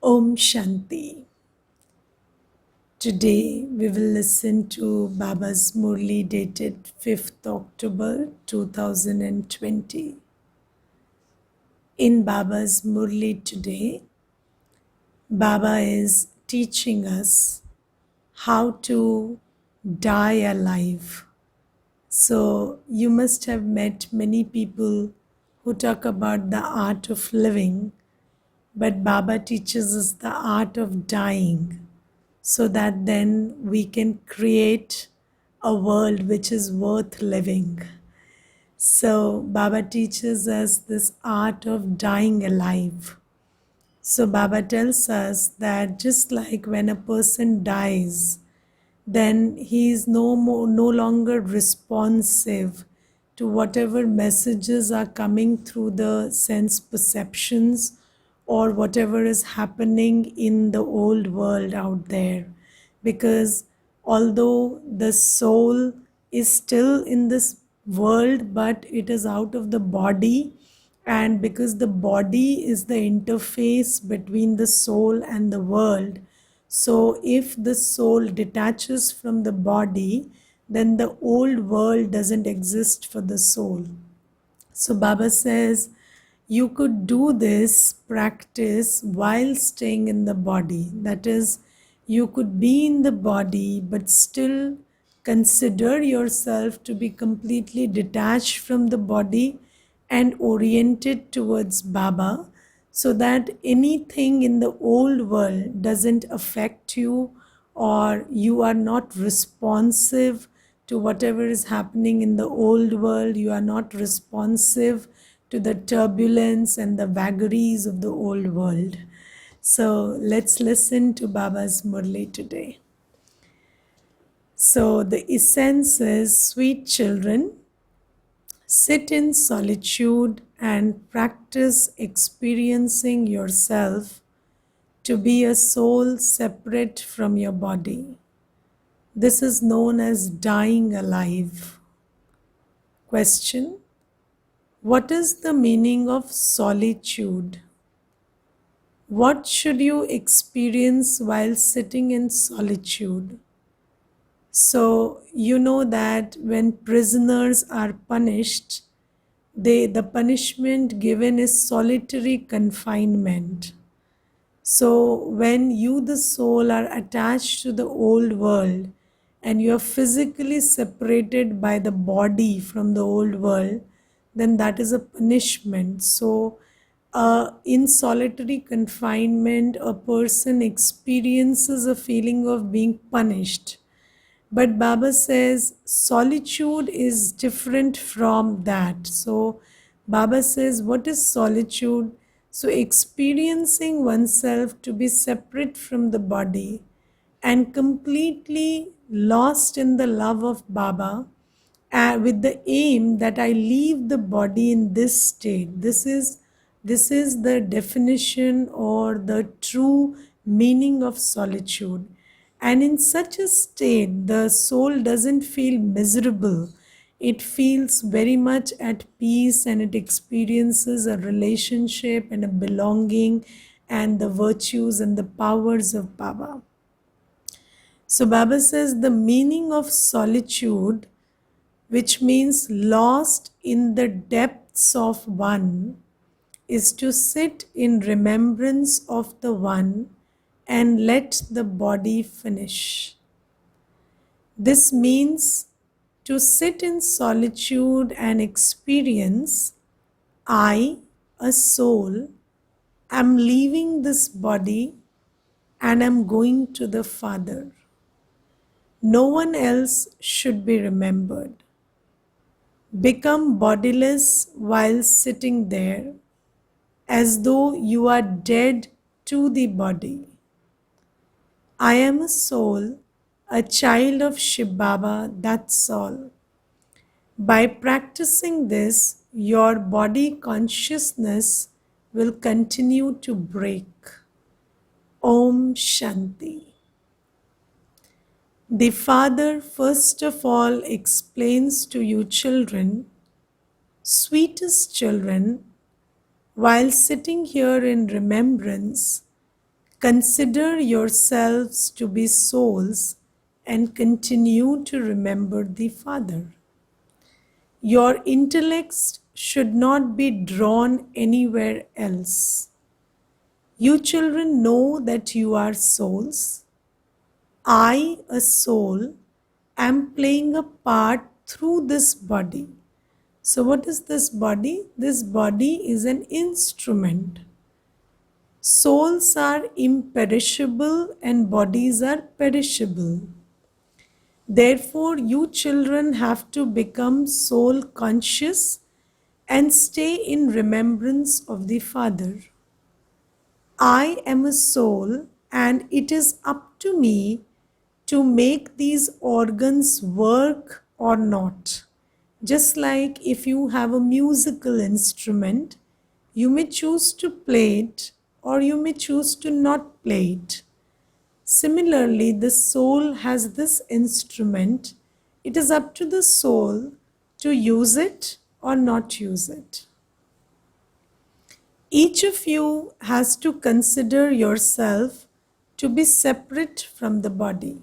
Om Shanti. Today we will listen to Baba's Murli dated 5th October 2020. In Baba's Murli today, Baba is teaching us how to die alive. So you must have met many people who talk about the art of living, but Baba teaches us the art of dying, so that then we can create a world which is worth living. So Baba teaches us this art of dying alive. So Baba tells us that just like when a person dies, then he is no longer responsive to whatever messages are coming through the sense perceptions or whatever is happening in the old world out there. Because although the soul is still in this world, but it is out of the body, and because the body is the interface between the soul and the world, so if the soul detaches from the body, then the old world doesn't exist for the soul. So Baba says you could do this practice while staying in the body. That is, you could be in the body but still consider yourself to be completely detached from the body and oriented towards Baba, so that anything in the old world doesn't affect you, or you are not responsive to whatever is happening in the old world. You are not responsive to the turbulence and the vagaries of the old world. So let's listen to Baba's Murli today. So the essence is, sweet children, sit in solitude and practice experiencing yourself to be a soul separate from your body. This is known as dying alive. Question: what is the meaning of solitude? What should you experience while sitting in solitude? So, you know that when prisoners are punished, the punishment given is solitary confinement. So when you, the soul, are attached to the old world and you are physically separated by the body from the old world, then that is a punishment. So in solitary confinement, a person experiences a feeling of being punished. But Baba says solitude is different from that. So Baba says, what is solitude? So experiencing oneself to be separate from the body and completely lost in the love of Baba, with the aim that I leave the body in this state. This is the definition or the true meaning of solitude. And in such a state, the soul doesn't feel miserable. It feels very much at peace, and it experiences a relationship and a belonging and the virtues and the powers of Baba. So Baba says the meaning of solitude, which means lost in the depths of one, is to sit in remembrance of the one and let the body finish. This means to sit in solitude and experience, I, a soul, am leaving this body and am going to the Father. No one else should be remembered. Become bodiless while sitting there, as though you are dead to the body. I am a soul, a child of Shiv Baba, that's all. By practicing this, your body consciousness will continue to break. Om Shanti. The Father first of all explains to you children, sweetest children, while sitting here in remembrance, Consider yourselves to be souls and continue to remember the Father. Your intellects should not be drawn anywhere else. You children know that you are souls. I, a soul, am playing a part through this body. So, what is this body? This body is an instrument. Souls are imperishable and bodies are perishable. Therefore, you children have to become soul conscious and stay in remembrance of the Father. I am a soul, and it is up to me to make these organs work or not. Just like if you have a musical instrument, you may choose to play it or you may choose to not play it. Similarly, the soul has this instrument. It is up to the soul to use it or not use it. Each of you has to consider yourself to be separate from the body.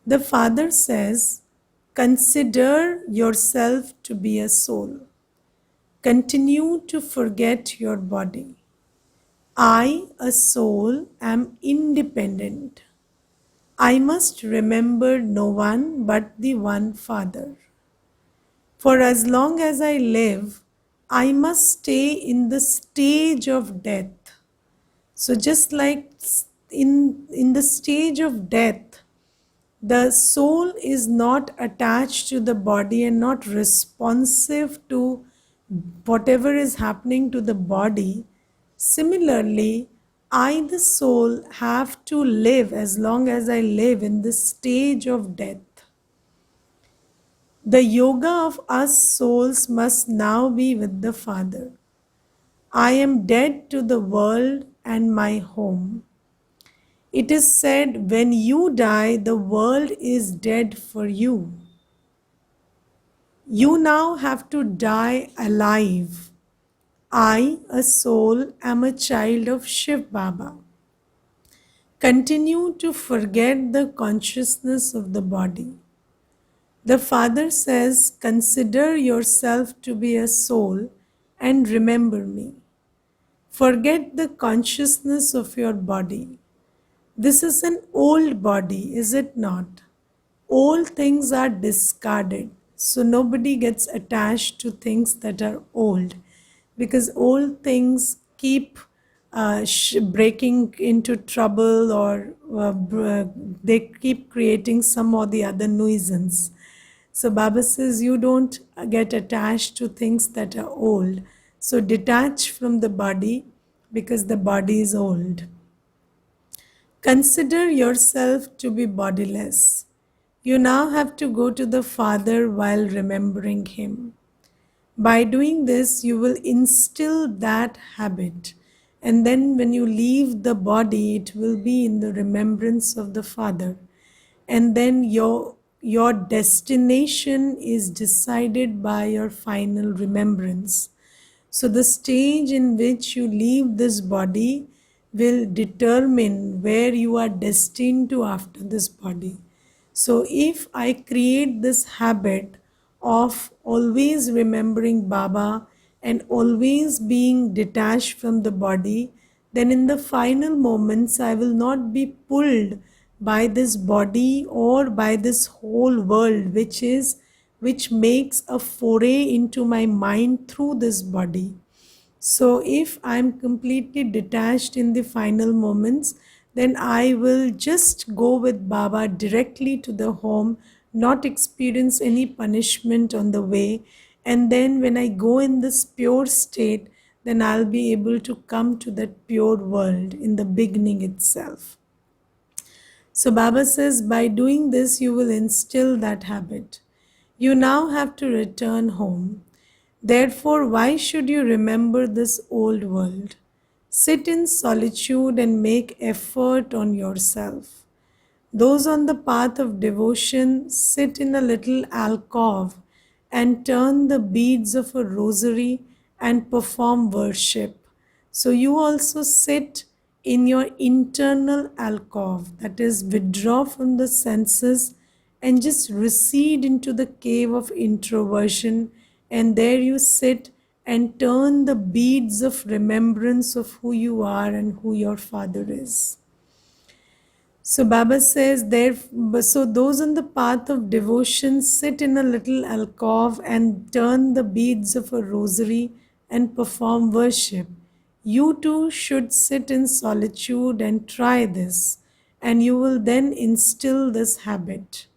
The Father says, consider yourself to be a soul. Continue to forget your body. I, a soul, am independent. I must remember no one but the one Father. For as long as I live, I must stay in the stage of death. So just like in the stage of death, the soul is not attached to the body and not responsive to whatever is happening to the body. Similarly, I, the soul, have to live as long as I live in the stage of death. The yoga of us souls must now be with the Father. I am dead to the world and my home. It is said, when you die, the world is dead for you. You now have to die alive. I, a soul, am a child of Shiv Baba. Continue to forget the consciousness of the body. The Father says, consider yourself to be a soul and remember me. Forget the consciousness of your body. This is an old body, is it not? Old things are discarded, so nobody gets attached to things that are old, because old things keep breaking into trouble, or they keep creating some or the other nuisance. So Baba says you don't get attached to things that are old. So detach from the body because the body is old. Consider yourself to be bodiless. You now have to go to the Father while remembering Him. By doing this, you will instill that habit. And then when you leave the body, it will be in the remembrance of the Father. And then your destination is decided by your final remembrance. So the stage in which you leave this body will determine where you are destined to after this body. So if I create this habit of always remembering Baba and always being detached from the body, then in the final moments I will not be pulled by this body or by this whole world which makes a foray into my mind through this body. So if I'm completely detached in the final moments, then I will just go with Baba directly to the home, not experience any punishment on the way. And then when I go in this pure state, then I'll be able to come to that pure world in the beginning itself. So Baba says, by doing this, you will instill that habit. You now have to return home. Therefore, why should you remember this old world? Sit in solitude and make effort on yourself. Those on the path of devotion sit in a little alcove and turn the beads of a rosary and perform worship. So you also sit in your internal alcove, that is, withdraw from the senses and just recede into the cave of introversion, and there you sit and turn the beads of remembrance of who you are and who your father is. So Baba says there, so those on the path of devotion sit in a little alcove and turn the beads of a rosary and perform worship. You too should sit in solitude and try this, and you will then instill this habit.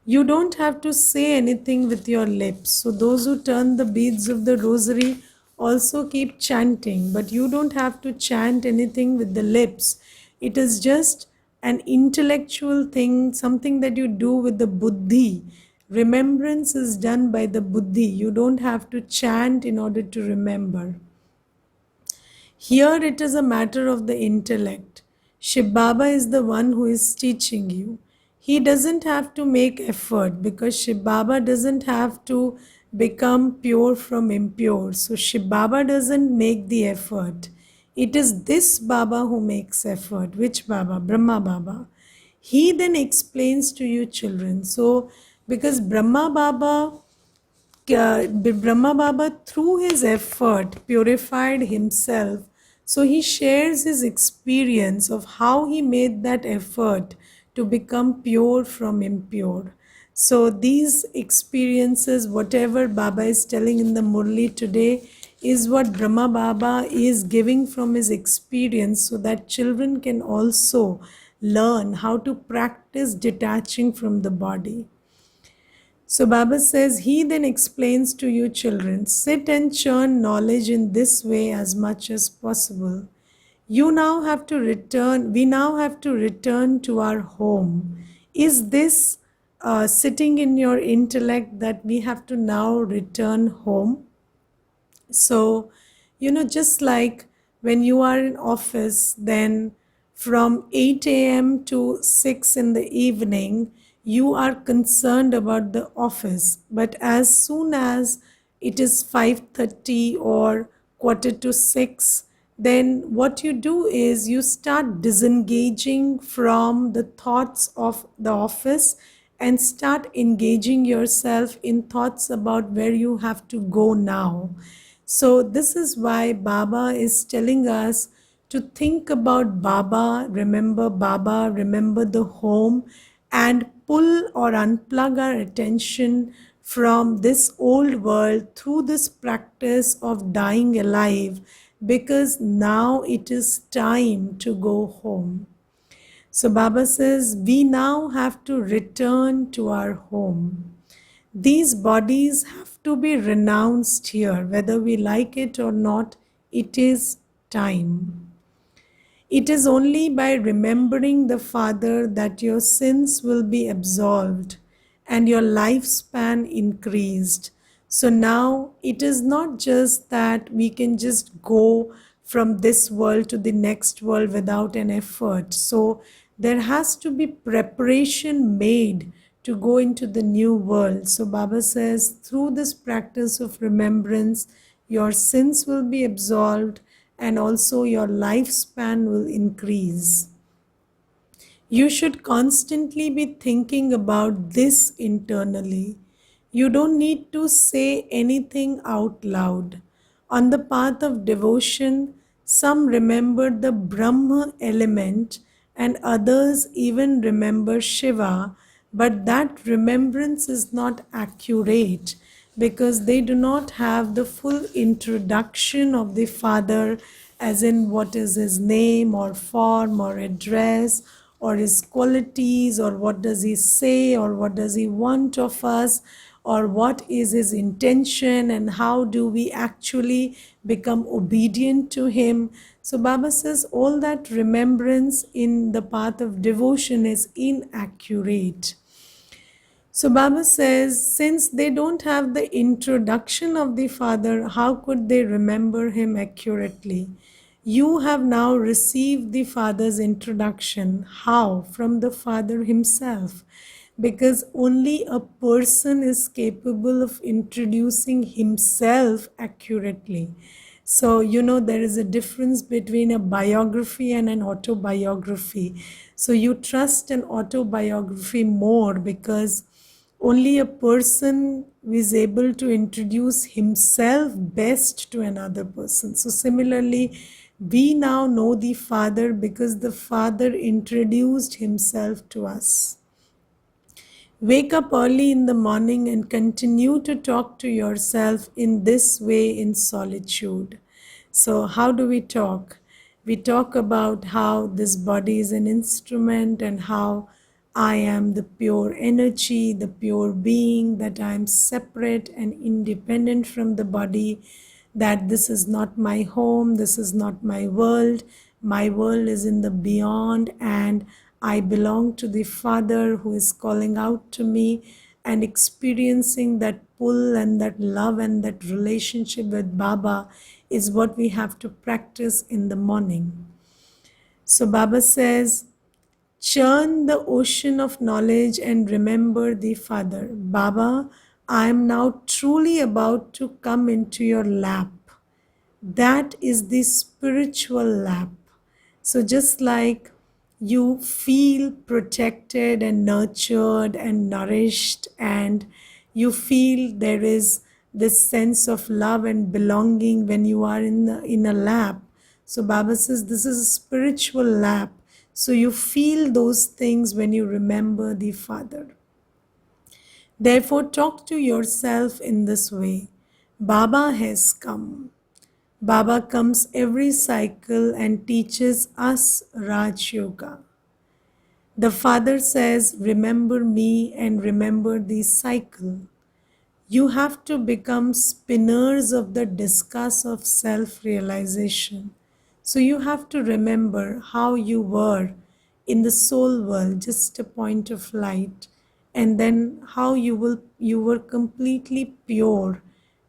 You don't have to say anything with your lips. So those who turn the beads of the rosary also keep chanting, but you don't have to chant anything with the lips. It is just an intellectual thing, something that you do with the buddhi. Remembrance is done by the buddhi. You don't have to chant in order to remember. Here it is a matter of the intellect. Shiv Baba is the one who is teaching you. He doesn't have to make effort because Shiv Baba doesn't have to become pure from impure. So Shiv Baba doesn't make the effort. It is this Baba who makes effort. Which Baba? Brahma Baba. He then explains to you children. So because Brahma Baba, through his effort, purified himself. So he shares his experience of how he made that effort to become pure from impure. So these experiences, whatever Baba is telling in the Murli today, is what Brahma Baba is giving from his experience so that children can also learn how to practice detaching from the body. So Baba says, he then explains to you children, sit and churn knowledge in this way as much as possible. We now have to return to our home. Is this sitting in your intellect that we have to now return home? So, just like when you are in office, then from 8 a.m. to 6 in the evening, you are concerned about the office. But as soon as it is 5:30 or quarter to 6, then what you do is you start disengaging from the thoughts of the office and start engaging yourself in thoughts about where you have to go now. So this is why Baba is telling us to think about Baba, remember the home, and pull or unplug our attention from this old world through this practice of dying alive, because now it is time to go home. So Baba says, we now have to return to our home. These bodies have to be renounced here, whether we like it or not. It is time. It is only by remembering the Father that your sins will be absolved and your lifespan increased. So now it is not just that we can just go from this world to the next world without an effort. So there has to be preparation made to go into the new world. So Baba says, through this practice of remembrance, your sins will be absolved and also your lifespan will increase. You should constantly be thinking about this internally. You don't need to say anything out loud. On the path of devotion, some remember the Brahma element and others even remember Shiva, but that remembrance is not accurate because they do not have the full introduction of the Father, as in what is his name or form or address or his qualities, or what does he say, or what does he want of us, or what is his intention, and how do we actually become obedient to him. So Baba says all that remembrance in the path of devotion is inaccurate. So Baba says, since they don't have the introduction of the Father, how could they remember him accurately? You have now received the Father's introduction. How? From the Father himself. Because only a person is capable of introducing himself accurately. So, there is a difference between a biography and an autobiography. So, you trust an autobiography more because only a person is able to introduce himself best to another person. So, similarly, we now know the Father because the Father introduced himself to us. Wake up early in the morning and continue to talk to yourself in this way in solitude. So, how do we talk? We talk about how this body is an instrument and how I am the pure energy, the pure being, that I am separate and independent from the body, that this is not my home, this is not my world is in the beyond, and I belong to the Father who is calling out to me, and experiencing that pull and that love and that relationship with Baba is what we have to practice in the morning. So Baba says, churn the ocean of knowledge and remember the Father. Baba, I am now truly about to come into your lap. That is the spiritual lap. So just like you feel protected and nurtured and nourished, and you feel there is this sense of love and belonging when you are in a lap. So Baba says this is a spiritual lap. So you feel those things when you remember the Father. Therefore, talk to yourself in this way. Baba has come. Baba comes every cycle and teaches us Raj Yoga. The Father says, remember me and remember the cycle. You have to become spinners of the discus of self-realization. So you have to remember how you were in the soul world, just a point of light, and then how you were completely pure,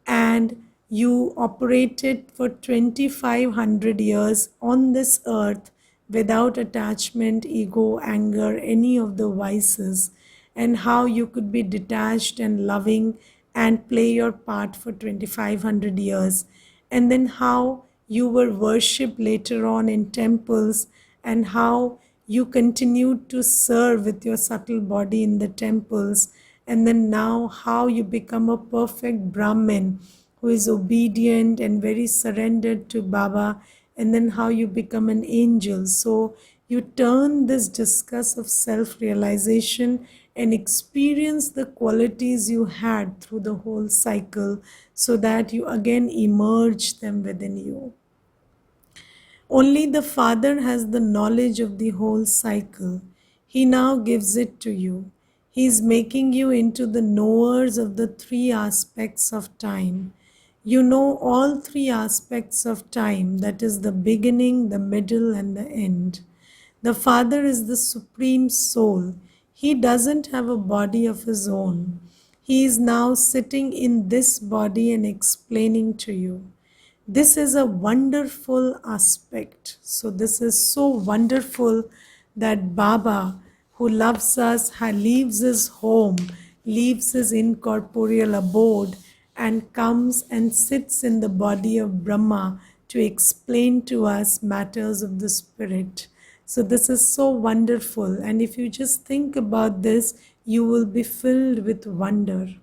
and you operated for 2500 years on this earth without attachment, ego, anger, any of the vices, and how you could be detached and loving and play your part for 2500 years, and then how you were worshipped later on in temples, and how you continued to serve with your subtle body in the temples, and then now how you become a perfect Brahmin who is obedient and very surrendered to Baba, and then how you become an angel. So you turn this discuss of self-realization and experience the qualities you had through the whole cycle, so that you again emerge them within you. Only the Father has the knowledge of the whole cycle. He now gives it to you. He is making you into the knowers of the three aspects of time. You know all three aspects of time, that is the beginning, the middle, and the end. The Father is the Supreme Soul. He doesn't have a body of his own. He is now sitting in this body and explaining to you. This is a wonderful aspect. So this is so wonderful that Baba, who loves us, leaves his home, leaves his incorporeal abode, and comes and sits in the body of Brahma to explain to us matters of the spirit. So this is so wonderful, and if you just think about this, you will be filled with wonder.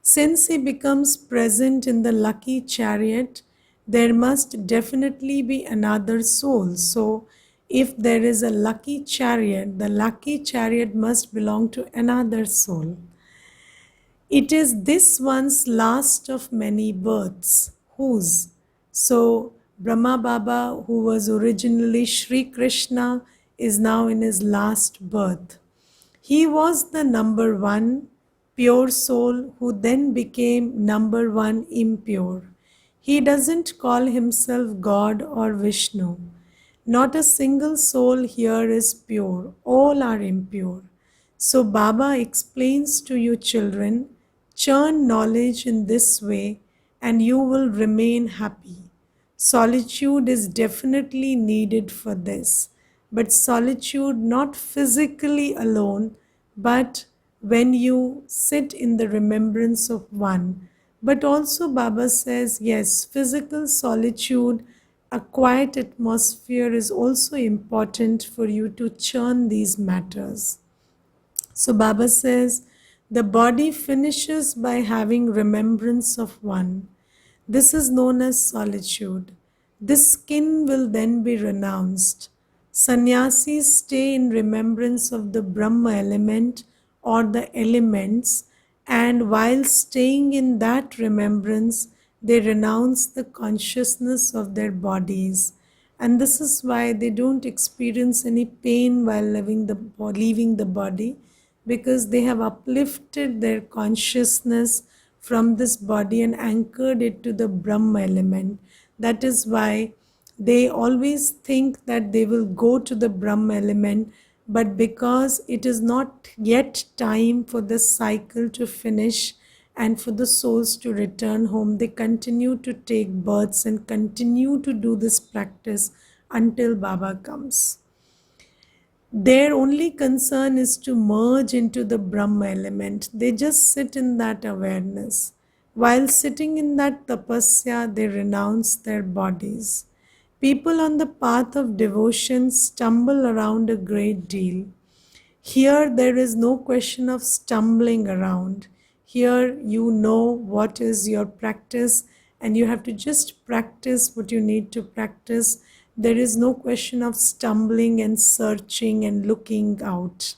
Since he becomes present in the lucky chariot, there must definitely be another soul. So, if there is a lucky chariot, the lucky chariot must belong to another soul. It is this one's last of many births. Whose? So, Brahma Baba, who was originally Sri Krishna, is now in his last birth. He was the number one pure soul who then became number one impure. He doesn't call himself God or Vishnu. Not a single soul here is pure, all are impure. So Baba explains to you children, churn knowledge in this way and you will remain happy. Solitude is definitely needed for this, but solitude not physically alone, but when you sit in the remembrance of one. But also, Baba says, yes, physical solitude, a quiet atmosphere is also important for you to churn these matters. So Baba says, the body finishes by having remembrance of one. This is known as solitude. This skin will then be renounced. Sannyasis stay in remembrance of the Brahma element or the elements, and while staying in that remembrance, they renounce the consciousness of their bodies. And this is why they don't experience any pain while leaving the body, because they have uplifted their consciousness from this body and anchored it to the Brahma element. That is why they always think that they will go to the Brahma element, but because it is not yet time for the cycle to finish and for the souls to return home, they continue to take births and continue to do this practice until Baba comes. Their only concern is to merge into the Brahma element. They just sit in that awareness. While sitting in that tapasya, they renounce their bodies. People on the path of devotion stumble around a great deal. Here, there is no question of stumbling around. Here, you know what is your practice, and you have to just practice what you need to practice. There is no question of stumbling and searching and looking out.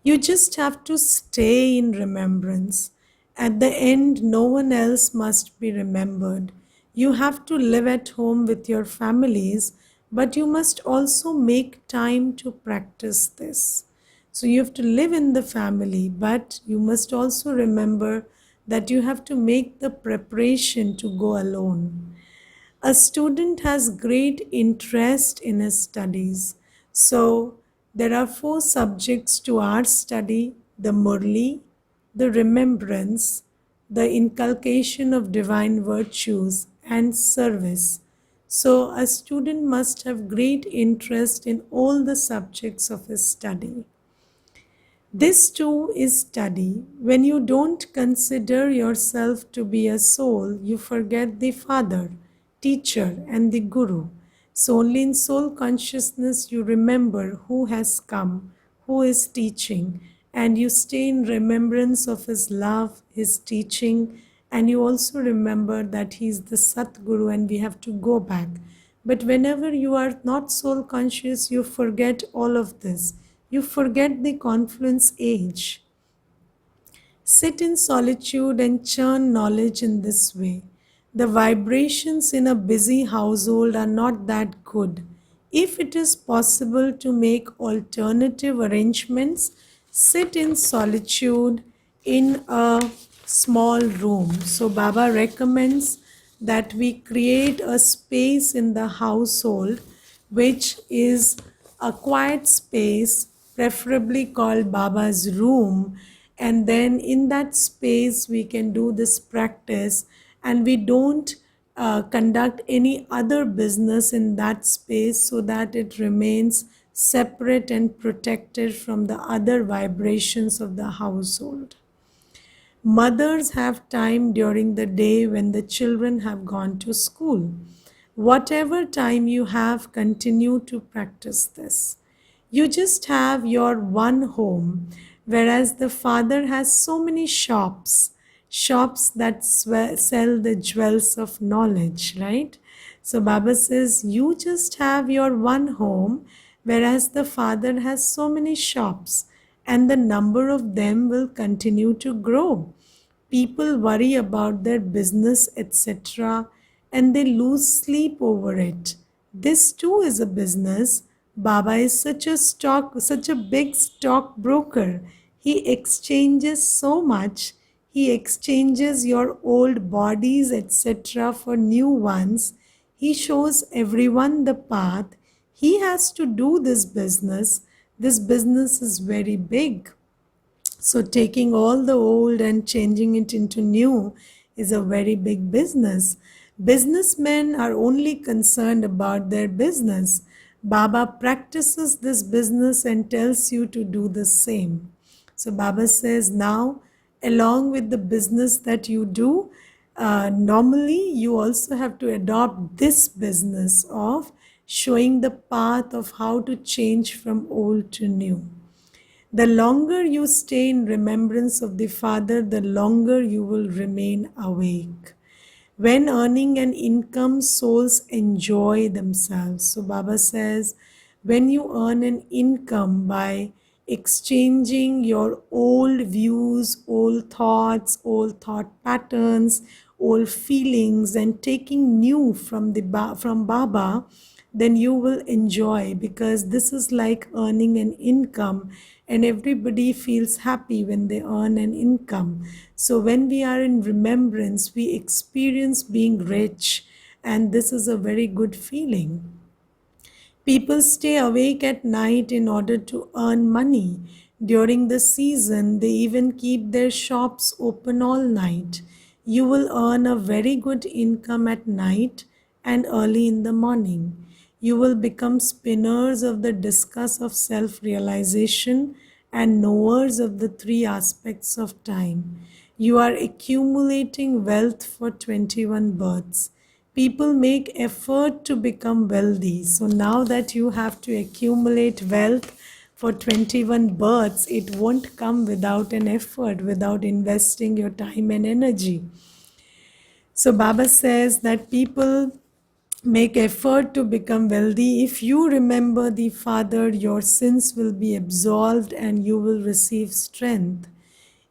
You just have to stay in remembrance. At the end, no one else must be remembered. You have to live at home with your families, but you must also make time to practice this. So you have to live in the family, but you must also remember that you have to make the preparation to go alone. A student has great interest in his studies. So there are 4 subjects to our study: the Murli, the remembrance, the inculcation of divine virtues, and service. So a student must have great interest in all the subjects of his study. This too is study. When you don't consider yourself to be a soul, you forget the Father, teacher, and the Guru. So only in soul consciousness you remember who has come, who is teaching, and you stay in remembrance of his love, his teaching, and you also remember that he is the Satguru and we have to go back. But whenever you are not soul conscious, you forget all of this. You forget the confluence age. Sit in solitude and churn knowledge in this way. The vibrations in a busy household are not that good. If it is possible to make alternative arrangements, sit in solitude in a small room. So Baba recommends that we create a space in the household which is a quiet space, preferably called Baba's room, and then in that space we can do this practice, and we don't conduct any other business in that space, so that it remains separate and protected from the other vibrations of the household. Mothers have time during the day when the children have gone to school. Whatever time you have, continue to practice this. You just have your one home, whereas the Father has so many shops, shops that sell the jewels of knowledge, right? So Baba says, you just have your one home, whereas the Father has so many shops, and the number of them will continue to grow. People worry about their business, etc., and they lose sleep over it. This too is a business. Baba is such a big stockbroker. He exchanges so much. He exchanges your old bodies, etc., for new ones. He shows everyone the path. He has to do this business. This business is very big. So taking all the old and changing it into new is a very big business. Businessmen are only concerned about their business. Baba practices this business and tells you to do the same. So Baba says, now along with the business that you do, normally you also have to adopt this business of showing the path of how to change from old to new. The longer you stay in remembrance of the Father, the longer you will remain awake. When earning an income, souls enjoy themselves. So Baba says, when you earn an income by exchanging your old views, old thoughts, old thought patterns, old feelings, and taking new from from Baba, then you will enjoy, because this is like earning an income, and everybody feels happy when they earn an income. So when we are in remembrance, we experience being rich, and this is a very good feeling. People stay awake at night in order to earn money. During the season, they even keep their shops open all night. You will earn a very good income at night and early in the morning. You will become spinners of the discus of self realization and knowers of the three aspects of time. You are accumulating wealth for 21 births. People make effort to become wealthy. So now that you have to accumulate wealth for 21 births, it won't come without an effort, without investing your time and energy. So Baba says that people make effort to become wealthy. If you remember the Father, your sins will be absolved and you will receive strength.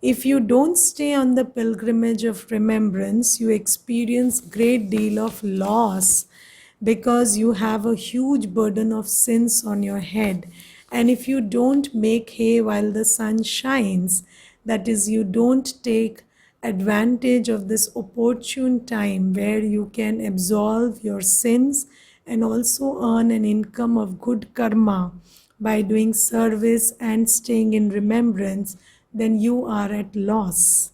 If you don't stay on the pilgrimage of remembrance, you experience great deal of loss, because you have a huge burden of sins on your head. And if you don't make hay while the sun shines, that is, you don't take advantage of this opportune time where you can absolve your sins and also earn an income of good karma by doing service and staying in remembrance, then you are at loss.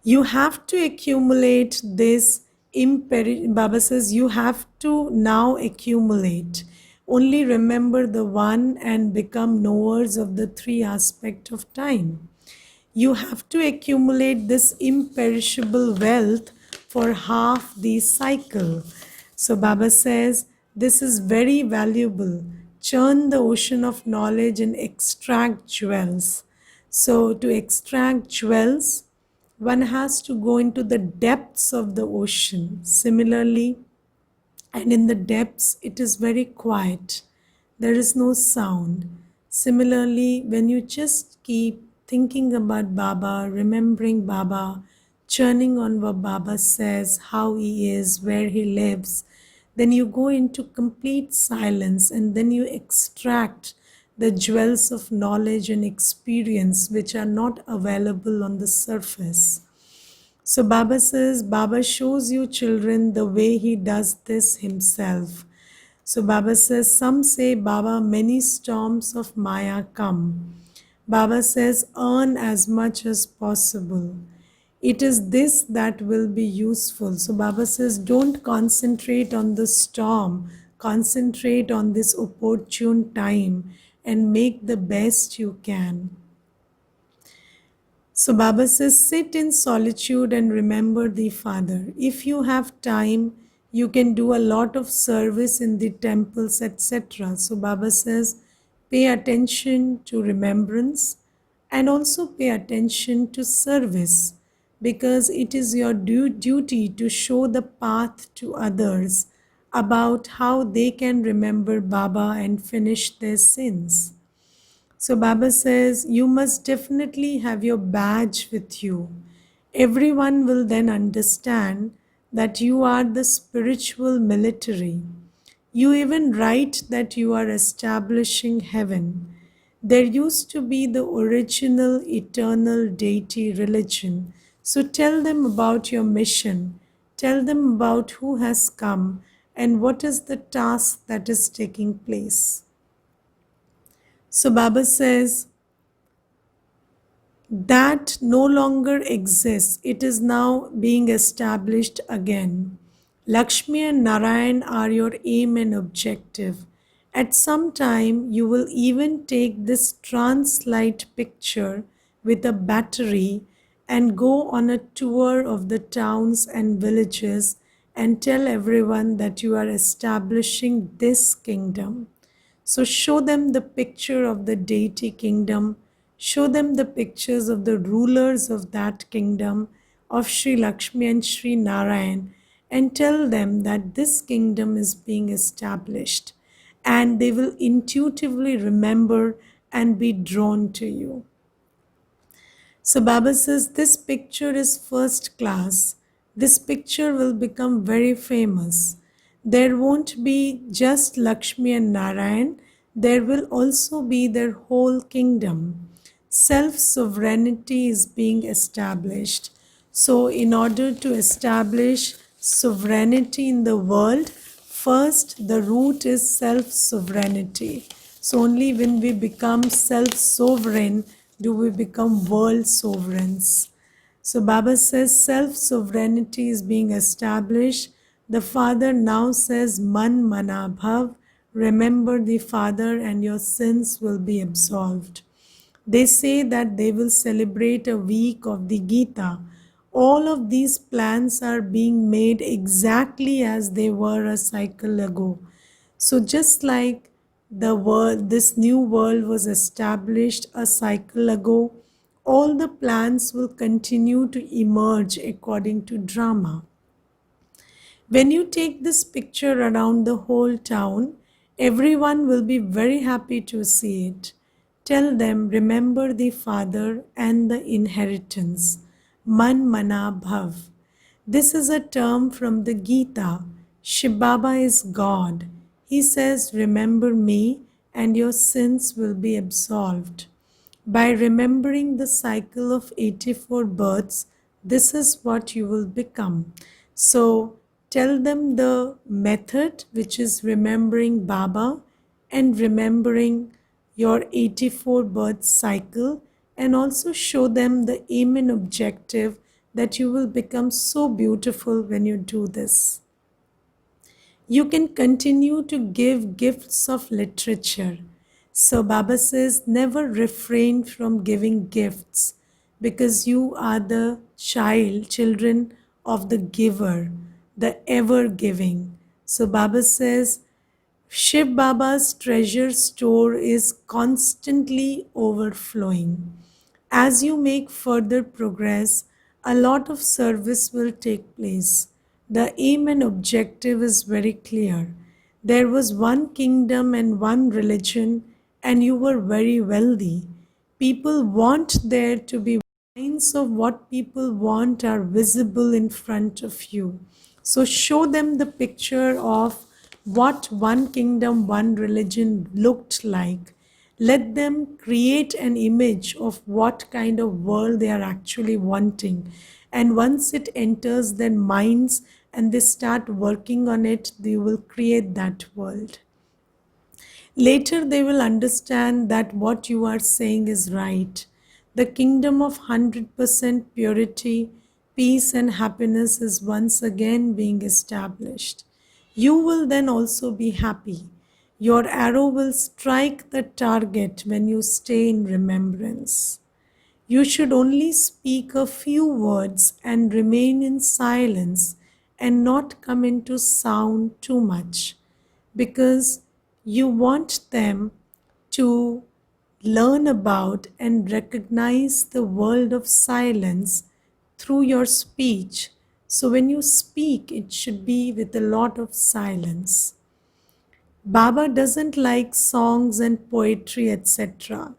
You have to accumulate this Baba says you have to now accumulate. Only remember the one and become knowers of the three aspects of time. You have to accumulate this imperishable wealth for half the cycle. So Baba says this is very valuable. Churn the ocean of knowledge and extract jewels. So to extract jewels, one has to go into the depths of the ocean. Similarly, and in the depths, it is very quiet. There is no sound. Similarly, when you just keep thinking about Baba, remembering Baba, churning on what Baba says, how he is, where he lives, then you go into complete silence, and then you extract the jewels of knowledge and experience which are not available on the surface. So Baba says, Baba shows you children the way he does this himself. So Baba says, some say, Baba, many storms of Maya come. Baba says, earn as much as possible. It is this that will be useful. So Baba says, don't concentrate on the storm, concentrate on this opportune time and make the best you can. So Baba says, sit in solitude and remember the Father. If you have time, you can do a lot of service in the temples, etc. So Baba says, pay attention to remembrance and also pay attention to service, because it is your duty to show the path to others about how they can remember Baba and finish their sins. So Baba says, you must definitely have your badge with you. Everyone will then understand that you are the spiritual military. You even write that you are establishing heaven. There used to be the original eternal deity religion. So tell them about your mission. Tell them about who has come and what is the task that is taking place. So Baba says, that no longer exists. It is now being established again. Lakshmi and Narayan are your aim and objective. At some time, you will even take this trance light picture with a battery and go on a tour of the towns and villages and tell everyone that you are establishing this kingdom. So show them the picture of the deity kingdom, show them the pictures of the rulers of that kingdom, of Sri Lakshmi and Sri Narayan, and tell them that this kingdom is being established, and they will intuitively remember and be drawn to you. So Baba says this picture is first class. This picture will become very famous. There won't be just Lakshmi and Narayan, there will also be their whole kingdom. Self sovereignty is being established. So, in order to establish sovereignty in the world, first the root is self sovereignty. So, only when we become self sovereign do we become world sovereigns. So Baba says self sovereignty is being established. The Father now says Man Mana Bhav, remember the Father and your sins will be absolved. They say that they will celebrate a week of the Gita. All of these plans are being made exactly as they were a cycle ago. So just like the world, this new world was established a cycle ago, all the plans will continue to emerge according to drama. When you take this picture around the whole town, everyone will be very happy to see it. Tell them, remember the Father and the inheritance. Man Mana Bhav. This is a term from the Gita. Shiv Baba is God. He says, remember me and your sins will be absolved. By remembering the cycle of 84 births, this is what you will become. So tell them the method, which is remembering Baba and remembering your 84 birth cycle, and also show them the aim and objective that you will become so beautiful when you do this. You can continue to give gifts of literature. So Baba says, never refrain from giving gifts because you are the children of the giver, the ever giving. So Baba says, Shiv Baba's treasure store is constantly overflowing. As you make further progress, a lot of service will take place. The aim and objective is very clear. There was one kingdom and one religion, and you were very wealthy. People want there to be signs of what people want are visible in front of you. So show them the picture of what one kingdom, one religion looked like. Let them create an image of what kind of world they are actually wanting. And once it enters their minds and they start working on it, they will create that world. Later, they will understand that what you are saying is right. The kingdom of 100% purity, peace, and happiness is once again being established. You will then also be happy. Your arrow will strike the target when you stay in remembrance. You should only speak a few words and remain in silence and not come into sound too much because you want them to learn about and recognize the world of silence through your speech. So when you speak, it should be with a lot of silence. Baba doesn't like songs and poetry, etc.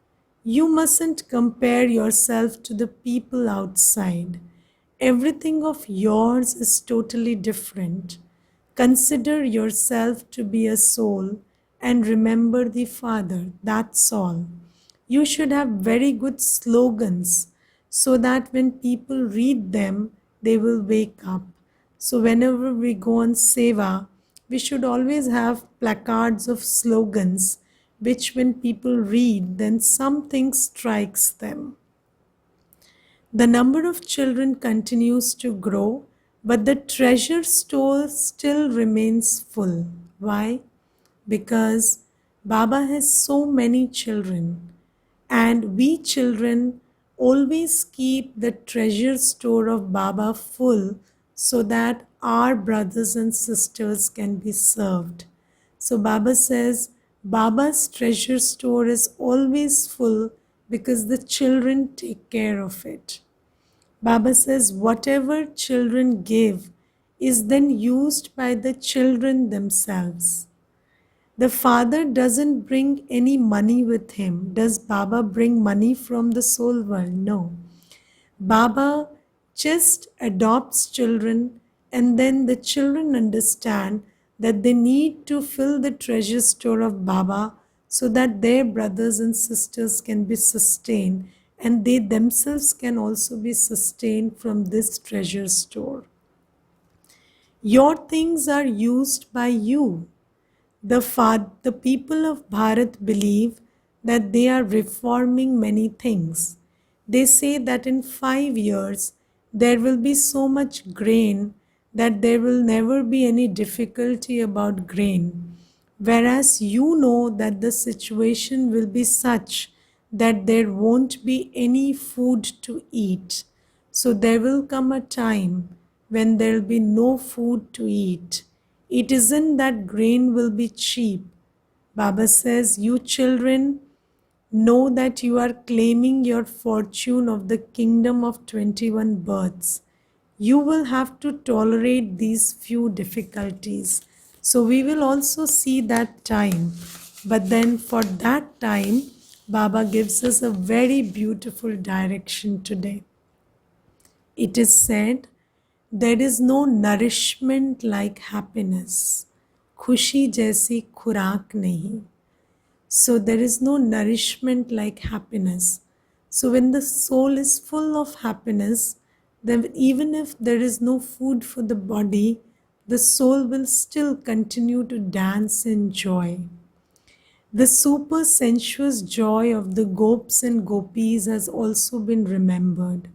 You mustn't compare yourself to the people outside. Everything of yours is totally different. Consider yourself to be a soul and remember the Father. That's all. You should have very good slogans so that when people read them, they will wake up. So, whenever we go on Seva, we should always have placards of slogans which, when people read, then something strikes them. The number of children continues to grow, but the treasure store still remains full. Why? Because Baba has so many children, and we children always keep the treasure store of Baba full so that our brothers and sisters can be served. So Baba says, Baba's treasure store is always full because the children take care of it. Baba says, whatever children give is then used by the children themselves. The father doesn't bring any money with him. Does Baba bring money from the soul world? No. Baba just adopts children, and then the children understand that they need to fill the treasure store of Baba so that their brothers and sisters can be sustained, and they themselves can also be sustained from this treasure store. Your things are used by you. The people of Bharat believe that they are reforming many things. They say that in 5 years there will be so much grain that there will never be any difficulty about grain. Whereas you know that the situation will be such that there won't be any food to eat. So there will come a time when there will be no food to eat. It isn't that grain will be cheap. Baba says, you children know that you are claiming your fortune of the kingdom of 21 births. You will have to tolerate these few difficulties. So we will also see that time. But then for that time, Baba gives us a very beautiful direction today. It is said, there is no nourishment like happiness. Khushi jaisi खुराक नहीं. So there is no nourishment like happiness. So when the soul is full of happiness, then even if there is no food for the body, the soul will still continue to dance in joy. The super sensuous joy of the gopis and gopis has also been remembered.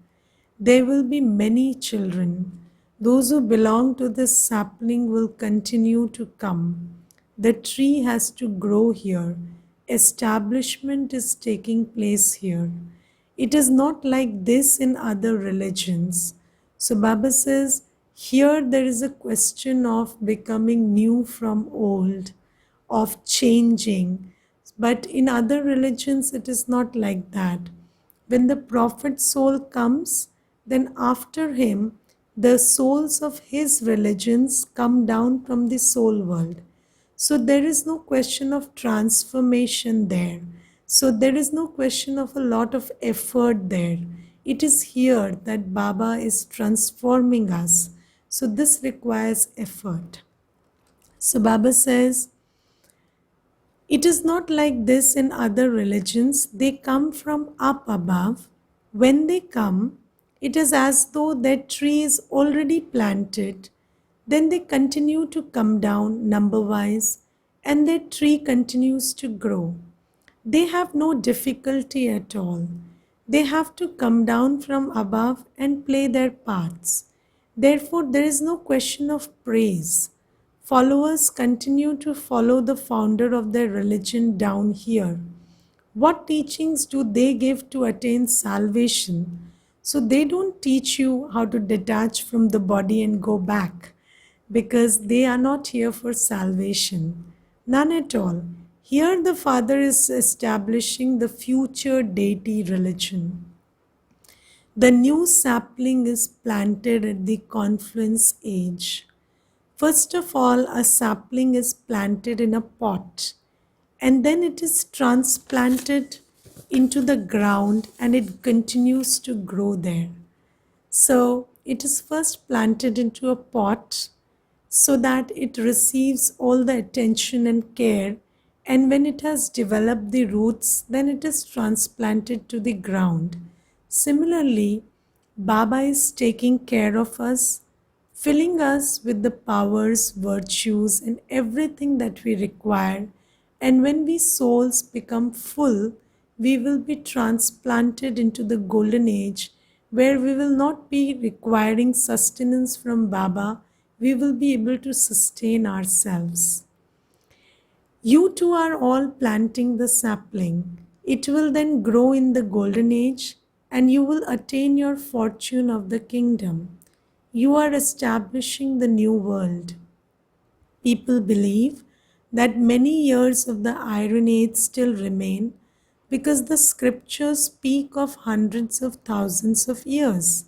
There will be many children. Those who belong to this sapling will continue to come. The tree has to grow here. Establishment is taking place here. It is not like this in other religions. So Baba says, here there is a question of becoming new from old, of changing. But in other religions, it is not like that. When the prophet soul comes, then after him, the souls of his religions come down from the soul world. So there is no question of transformation there. So there is no question of a lot of effort there. It is here that Baba is transforming us. So this requires effort. So Baba says, it is not like this in other religions. They come from up above. When they come, it is as though that tree is already planted. Then they continue to come down number-wise, and that tree continues to grow. They have no difficulty at all. They have to come down from above and play their parts. Therefore, there is no question of praise. Followers continue to follow the founder of their religion down here. What teachings do they give to attain salvation? So they don't teach you how to detach from the body and go back, because they are not here for salvation. None at all. Here the Father is establishing the future deity religion. The new sapling is planted at the confluence age. First of all, a sapling is planted in a pot, and then it is transplanted into the ground and it continues to grow there. So it is first planted into a pot so that it receives all the attention and care, and when it has developed the roots, then it is transplanted to the ground. Similarly, Baba is taking care of us, filling us with the powers, virtues, and everything that we require. And when we souls become full, we will be transplanted into the golden age, where we will not be requiring sustenance from Baba. We will be able to sustain ourselves. You two are all planting the sapling. It will then grow in the golden age, and you will attain your fortune of the kingdom. You are establishing the new world. People believe that many years of the Iron Age still remain because the scriptures speak of hundreds of thousands of years.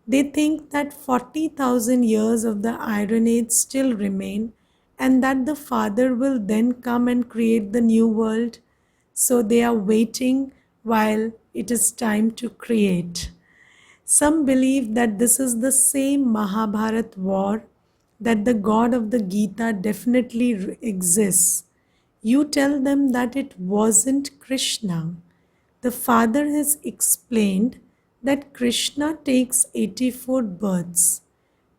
They think that 40,000 years of the Iron Age still remain and that the Father will then come and create the new world. So they are waiting while it is time to create. Some believe that this is the same Mahabharat war, that the God of the Gita definitely exists. You tell them that it wasn't Krishna. The Father has explained that Krishna takes 84 births.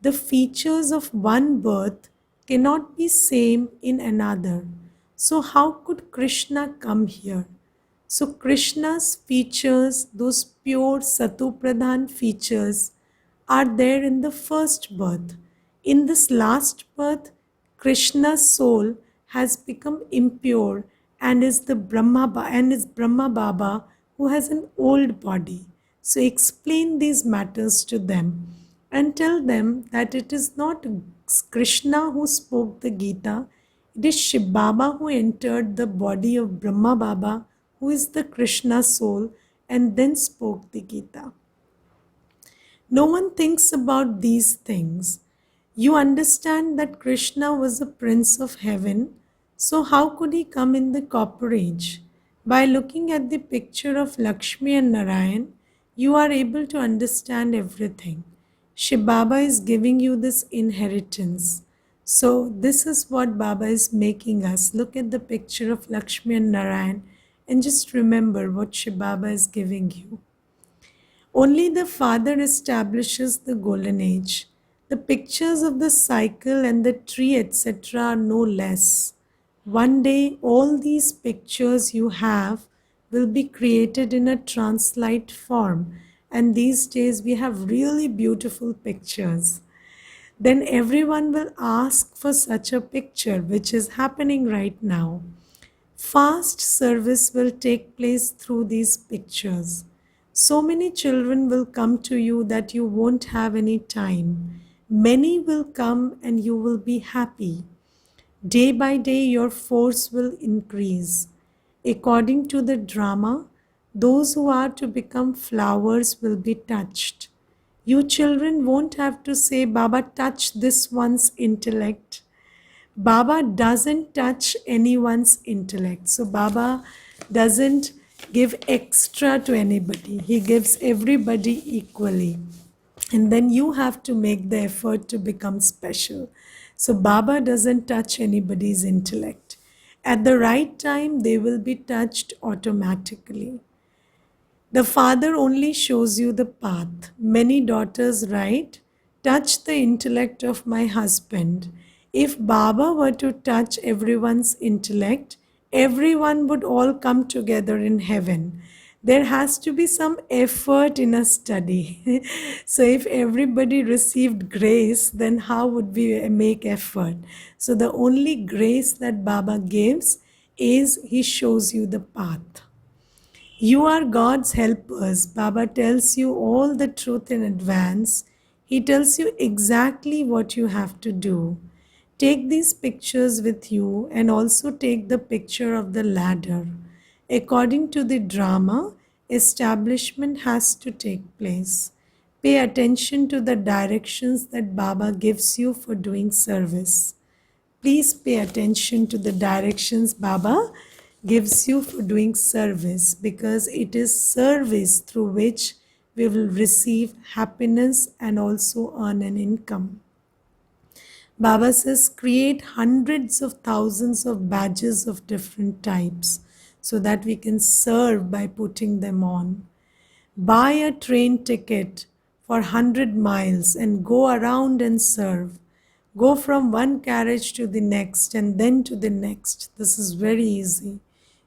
The features of one birth cannot be same in another. So how could Krishna come here? So Krishna's features, those pure Satupradhan features, are there in the first birth. In this last birth, Krishna's soul has become impure and is Brahma Baba who has an old body. So explain these matters to them and tell them that it is not Krishna who spoke the Gita, it is Shiv Baba who entered the body of Brahma Baba, who is the Krishna soul, and then spoke the Gita. No one thinks about these things. You understand that Krishna was a prince of heaven, so how could he come in the copper age? By looking at the picture of Lakshmi and Narayan, you are able to understand everything. Shiv Baba is giving you this inheritance. So this is what Baba is making us. Look at the picture of Lakshmi and Narayan and just remember what Shiv Baba is giving you. Only the Father establishes the golden age. The pictures of the cycle and the tree, etc., are no less. One day, all these pictures you have will be created in a translite form. And these days, we have really beautiful pictures. Then everyone will ask for such a picture, which is happening right now. Fast service will take place through these pictures. So many children will come to you that you won't have any time. Many will come and you will be happy. Day by day, your force will increase. According to the drama, those who are to become flowers will be touched. You children won't have to say, Baba, touch this one's intellect. Baba doesn't touch anyone's intellect. So Baba doesn't give extra to anybody. He gives everybody equally. And then you have to make the effort to become special. So Baba doesn't touch anybody's intellect. At the right time, they will be touched automatically. The Father only shows you the path. Many daughters write, touch the intellect of my husband. If Baba were to touch everyone's intellect, everyone would all come together in heaven. There has to be some effort in a study. So if everybody received grace, then how would we make effort? So the only grace that Baba gives is he shows you the path. You are God's helpers. Baba tells you all the truth in advance. He tells you exactly what you have to do. Take these pictures with you and also take the picture of the ladder. According to the drama, establishment has to take place. Pay attention to the directions that Baba gives you for doing service. Please pay attention to the directions Baba gives you for doing service, because it is service through which we will receive happiness and also earn an income. Baba says create hundreds of thousands of badges of different types so that we can serve by putting them on. Buy a train ticket for 100 miles and go around and serve. Go from one carriage to the next and then to the next. This is very easy.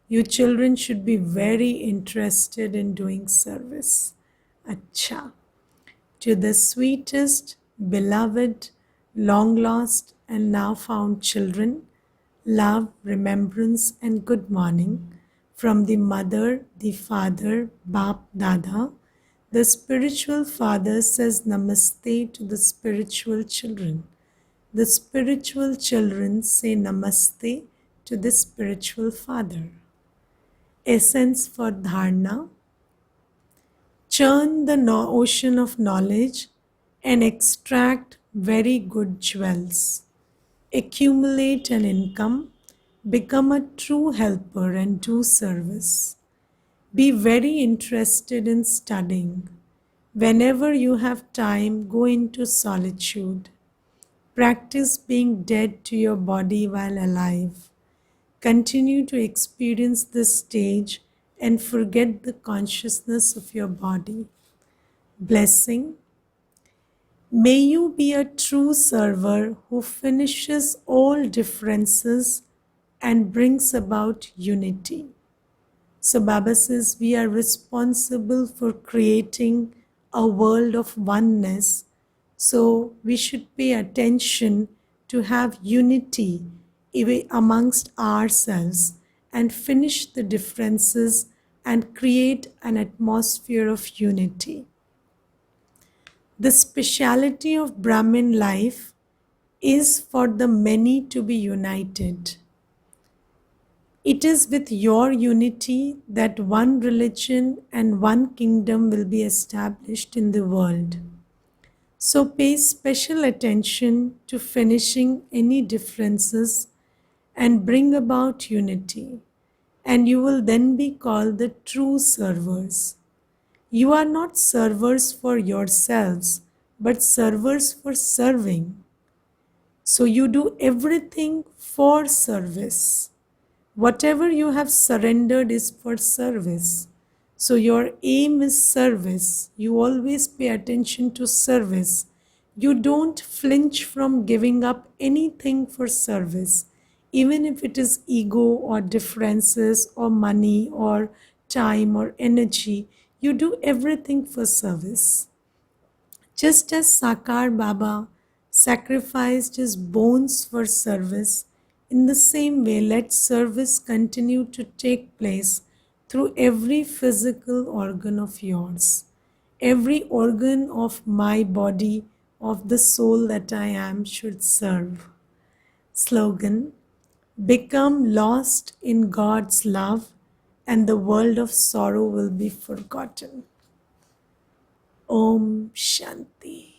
You children should be very interested in doing service. Acha. To the sweetest, beloved, long lost, and now found children, love, remembrance, and good morning from the mother, the father, Bap Dada, The spiritual father says namaste to the spiritual children. The spiritual children say namaste to the spiritual father. Essence for dharana: churn the ocean of knowledge and extract very good jewels. Accumulate an income, become a true helper and do service. Be very interested in studying. Whenever you have time, go into solitude. Practice being dead to your body while alive. Continue to experience this stage and forget the consciousness of your body. Blessing: may you be a true server who finishes all differences and brings about unity. So Baba says we are responsible for creating a world of oneness. So we should pay attention to have unity amongst ourselves and finish the differences and create an atmosphere of unity. The speciality of Brahmin life is for the many to be united. It is with your unity that one religion and one kingdom will be established in the world. So pay special attention to finishing any differences and bring about unity, and you will then be called the true servers. You are not servers for yourselves, but servers for serving. So you do everything for service. Whatever you have surrendered is for service. So your aim is service. You always pay attention to service. You don't flinch from giving up anything for service, even if it is ego or differences or money or time or energy. You do everything for service. Just as Sakar Baba sacrificed his bones for service, in the same way, let service continue to take place through every physical organ of yours. Every organ of my body, of the soul that I am, should serve. Slogan: become lost in God's love and the world of sorrow will be forgotten. Om Shanti.